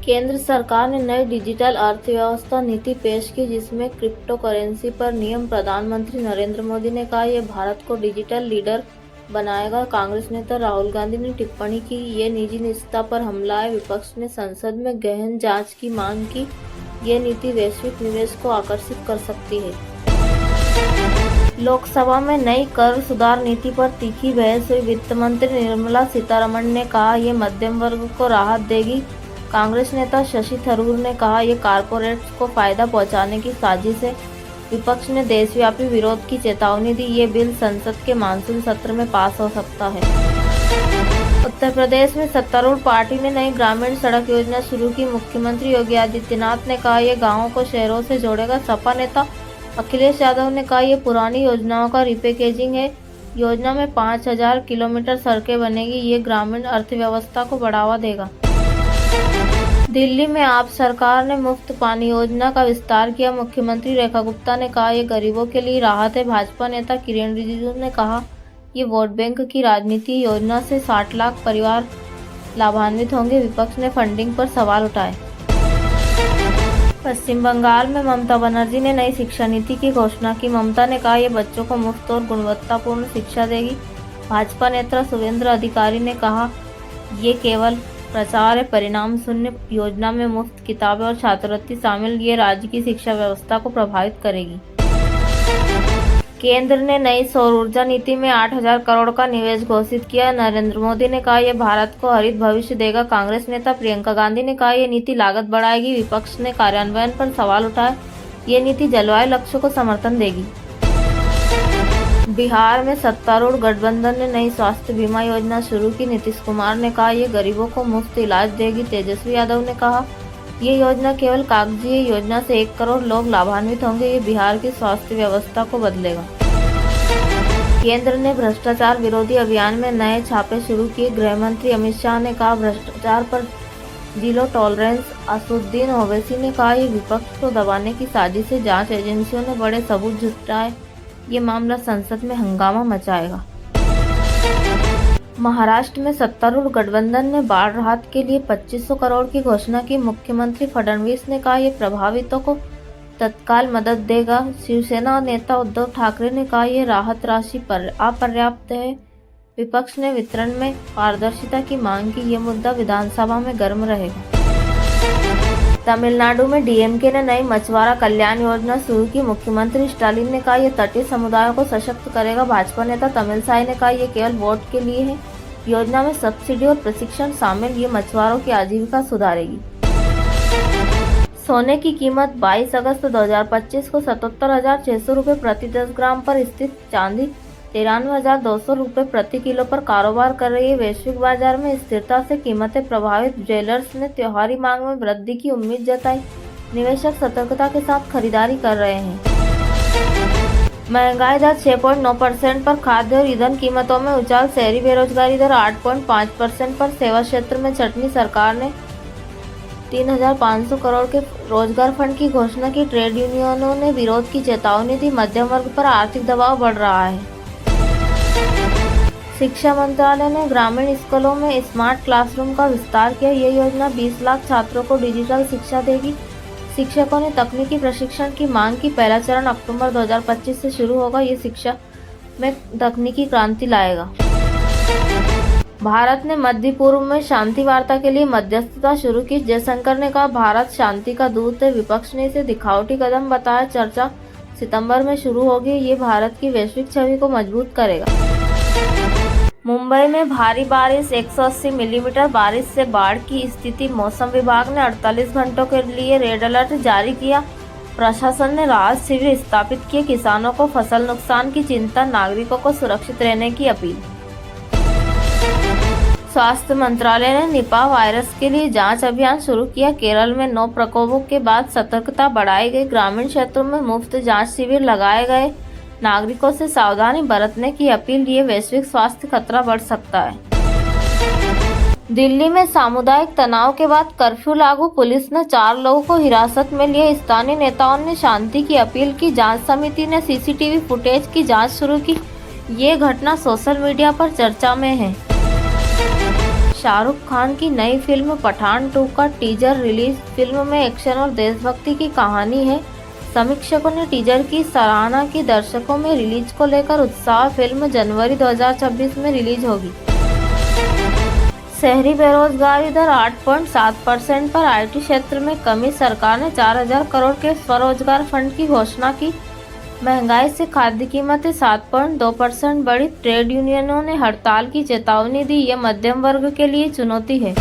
केंद्र सरकार ने नई डिजिटल अर्थव्यवस्था नीति पेश की, जिसमें क्रिप्टो करेंसी पर नियम। प्रधानमंत्री नरेंद्र मोदी ने कहा, यह भारत को डिजिटल लीडर बनाएगा। कांग्रेस नेता राहुल गांधी ने टिप्पणी की, ये निजी निजता पर हमला है। विपक्ष ने संसद में गहन जांच की मांग की। ये नीति वैश्विक निवेश को आकर्षित कर सकती है। लोकसभा में नई कर सुधार नीति पर तीखी बहस हुई। वित्त मंत्री निर्मला सीतारमण ने कहा, यह मध्यम वर्ग को राहत देगी। कांग्रेस नेता शशि थरूर ने कहा, यह कारपोरेट्स को फायदा पहुंचाने की साजिश है। विपक्ष ने देशव्यापी विरोध की चेतावनी दी। ये बिल संसद के मानसून सत्र में पास हो सकता है। उत्तर प्रदेश में सत्तारूढ़ पार्टी ने नई ग्रामीण सड़क योजना शुरू की। मुख्यमंत्री योगी आदित्यनाथ ने कहा, यह गाँवों को शहरों से जोड़ेगा। सपा नेता अखिलेश यादव ने कहा, यह पुरानी योजनाओं का रिपैकेजिंग है। योजना में 5000 किलोमीटर सड़कें बनेगी। ये ग्रामीण अर्थव्यवस्था को बढ़ावा देगा। दिल्ली में आप सरकार ने मुफ्त पानी योजना का विस्तार किया। मुख्यमंत्री रेखा गुप्ता ने कहा, यह गरीबों के लिए राहत है। भाजपा नेता किरेन रिजिजू ने कहा, ये वोट बैंक की राजनीति। योजना से 60 लाख परिवार लाभान्वित होंगे। विपक्ष ने फंडिंग पर सवाल उठाए। पश्चिम बंगाल में ममता बनर्जी ने नई शिक्षा नीति की घोषणा की। ममता ने कहा, यह बच्चों को मुफ्त और गुणवत्तापूर्ण शिक्षा देगी। भाजपा नेता शुभेंद्र अधिकारी ने कहा, ये केवल प्रचार है, परिणाम शून्य। योजना में मुफ्त किताबें और छात्रवृत्ति शामिल। ये राज्य की शिक्षा व्यवस्था को प्रभावित करेगी। केंद्र ने नई सौर ऊर्जा नीति में 8000 करोड़ का निवेश घोषित किया। नरेंद्र मोदी ने कहा, यह भारत को हरित भविष्य देगा। कांग्रेस नेता प्रियंका गांधी ने कहा, यह नीति लागत बढ़ाएगी। विपक्ष ने कार्यान्वयन पर सवाल उठाए। ये नीति जलवायु लक्ष्यों को समर्थन देगी। बिहार में सत्तारूढ़ गठबंधन ने नई स्वास्थ्य बीमा योजना शुरू की। नीतीश कुमार ने कहा, यह गरीबों को मुफ्त इलाज देगी। तेजस्वी यादव ने कहा, ये योजना केवल कागजी है। योजना से 1 करोड़ लोग लाभान्वित होंगे। ये बिहार की स्वास्थ्य व्यवस्था को बदलेगा। केंद्र ने भ्रष्टाचार विरोधी अभियान में नए छापे शुरू किए। गृह मंत्री अमित शाह ने कहा, भ्रष्टाचार पर जीरो टॉलरेंस। असदुद्दीन ओवैसी ने कहा, यह विपक्ष को दबाने की साजिश है। जांच एजेंसियों ने बड़े सबूत जुटाए। ये मामला संसद में हंगामा मचाएगा। महाराष्ट्र में सत्तारूढ़ गठबंधन ने बाढ़ राहत के लिए 2500 करोड़ की घोषणा की। मुख्यमंत्री फडणवीस ने कहा, यह प्रभावितों को तत्काल मदद देगा। शिवसेना नेता उद्धव ठाकरे ने कहा, यह राहत राशि पर अपर्याप्त है। विपक्ष ने वितरण में पारदर्शिता की मांग की। यह मुद्दा विधानसभा में गर्म रहेगा। तमिलनाडु में डीएमके ने नई मछुआरा कल्याण योजना शुरू की। मुख्यमंत्री स्टालिन ने कहा, यह तटीय समुदायों को सशक्त करेगा। भाजपा नेता तमिलसाई ने कहा, यह केवल वोट के लिए है। योजना में सब्सिडी और प्रशिक्षण शामिल। ये मछुआरों की आजीविका सुधारेगी। सोने की कीमत 22 अगस्त 2025 को 77,600 रुपये प्रति 10 ग्राम पर स्थित। चांदी 93,200 रुपये प्रति किलो पर कारोबार कर रही है। वैश्विक बाजार में स्थिरता से कीमतें प्रभावित। ज्वेलर्स ने त्योहारी मांग में वृद्धि की उम्मीद जताई। निवेशक सतर्कता के साथ खरीदारी कर रहे हैं। महंगाई दर 6.9% पर। खाद्य और ईंधन कीमतों में उछाल। शहरी बेरोजगारी दर 8.5% पर। सेवा क्षेत्र में छंटनी। सरकार ने 3,500 करोड़ के रोजगार फंड की घोषणा की। ट्रेड यूनियनों ने विरोध की चेतावनी दी। मध्यम वर्ग पर आर्थिक दबाव बढ़ रहा है। शिक्षा मंत्रालय ने ग्रामीण स्कूलों में स्मार्ट क्लासरूम का विस्तार किया। यह योजना 20 लाख छात्रों को डिजिटल शिक्षा देगी। शिक्षकों ने तकनीकी प्रशिक्षण की मांग की। पहला चरण अक्टूबर 2025 से शुरू होगा। ये शिक्षा में तकनीकी क्रांति लाएगा। भारत ने मध्य पूर्व में शांति वार्ता के लिए मध्यस्थता शुरू की। जयशंकर ने कहा, भारत शांति का दूत है। विपक्ष ने इसे दिखावटी कदम बताया। चर्चा सितंबर में शुरू होगी। ये भारत की वैश्विक छवि को मजबूत करेगा। मुंबई में भारी बारिश। 180 मिलीमीटर बारिश से बाढ़ की स्थिति। मौसम विभाग ने 48 घंटों के लिए रेड अलर्ट जारी किया। प्रशासन ने राहत शिविर स्थापित किए। किसानों को फसल नुकसान की चिंता। नागरिकों को सुरक्षित रहने की अपील। स्वास्थ्य मंत्रालय ने निपाह वायरस के लिए जांच अभियान शुरू किया। केरल में 9 प्रकोपों के बाद सतर्कता बढ़ाई गई। ग्रामीण क्षेत्रों में मुफ्त जांच शिविर लगाए गए। नागरिकों से सावधानी बरतने की अपील। ये वैश्विक स्वास्थ्य खतरा बढ़ सकता है। दिल्ली में सामुदायिक तनाव के बाद कर्फ्यू लागू। पुलिस ने 4 लोगों को हिरासत में लिए। स्थानीय नेताओं ने शांति की अपील की। जांच समिति ने सीसीटीवी फुटेज की जांच शुरू की। ये घटना सोशल मीडिया पर चर्चा में है। शाहरुख खान की नई फिल्म पठान 2 का टीजर रिलीज। फिल्म में एक्शन और देशभक्ति की कहानी है। समीक्षकों ने टीजर की सराहना की। दर्शकों में रिलीज को लेकर उत्साह। फिल्म जनवरी 2026 में रिलीज होगी। शहरी बेरोजगारी दर 8.7% पर। आईटी क्षेत्र में कमी। सरकार ने 4000 करोड़ के स्वरोजगार फंड की घोषणा की। महंगाई से खाद्य कीमतें 7.2% बढ़ी। ट्रेड यूनियनों ने हड़ताल की चेतावनी दी। ये मध्यम वर्ग के लिए चुनौती है।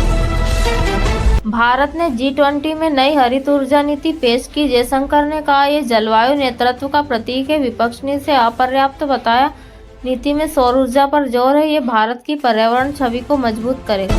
भारत ने G20 में नई हरित ऊर्जा नीति पेश की। जयशंकर ने कहा, यह जलवायु नेतृत्व का प्रतीक है। विपक्ष ने इसे अपर्याप्त बताया। नीति में सौर ऊर्जा पर जोर है। ये भारत की पर्यावरण छवि को मजबूत करेगा।